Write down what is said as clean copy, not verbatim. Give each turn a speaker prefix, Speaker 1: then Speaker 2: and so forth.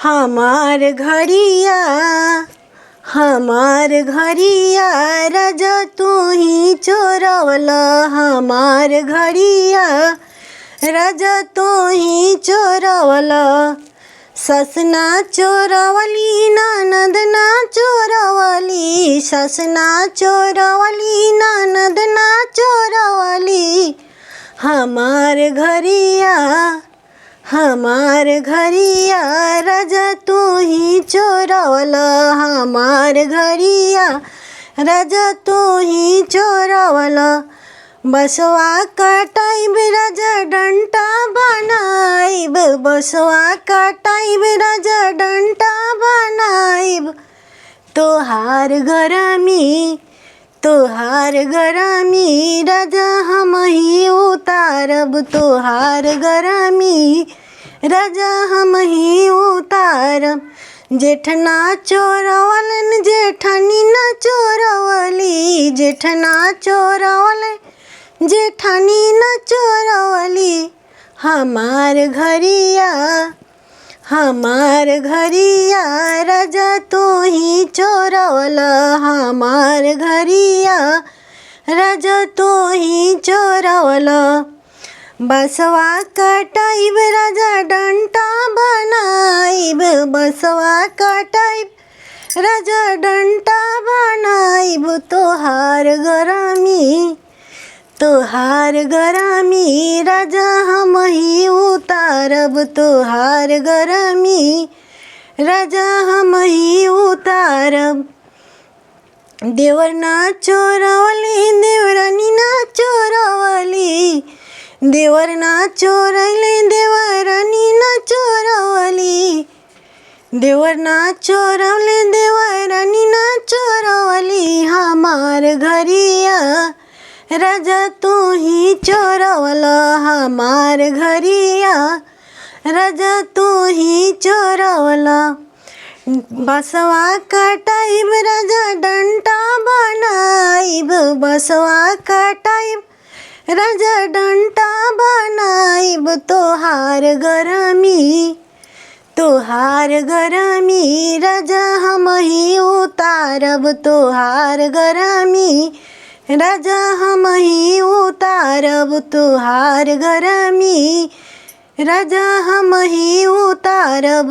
Speaker 1: हमार घड़िया राजा तू ही चोरवला हमार घड़िया राजा तू ही चोरवला। ससना चोरवली ननद ना चोरवली, ससना चोरवली ननद ना चोरवली। हमार घड़िया राजा तू ही चोरवला हमार घड़िया राजा तू ही चोरवला। बसवा कटाइब राजा डंटा बनाइब, बसवा कटाइब राजा डंटा बनाइब। तोहार गरमी राजा हम ही उतारब, तोहार गरमी राजा हम ही उतारब। जेठना चोरवलन जेठनी न चोरवली, जेठना चोरवलन जेठानी न चोरवली। हमार घड़िया राजा तू ही चोरवला हमार घड़िया राजा तू ही चोरवला। बसवा कटाइब राजा डंटा बनाइब, बसवा कटाइब राजा डंटा बनाइब। तोहार गरमी राजा हम ही उतारब, तोहार गरमी राजा हम ही उतारब। देवर ना चोरवली देवरानी ना चोरवली, देवर ना चोरवली देवरानी ना चोरवली, देवर ना चोरवली देवरानी ना चोरवली। हमार घड़िया राजा तू ही चोरवला हमार घड़िया राजा तू ही चोरवला। बसवा कटाइब राजा डंटा बनाइब, बसवा कटाइब राजा डंटा बनाइब। तोहार गरमी राजा हम ही उतारब, तोहार गरमी राजा हम ही उतारब। तोहार गरमी राजा हम ही उतारब।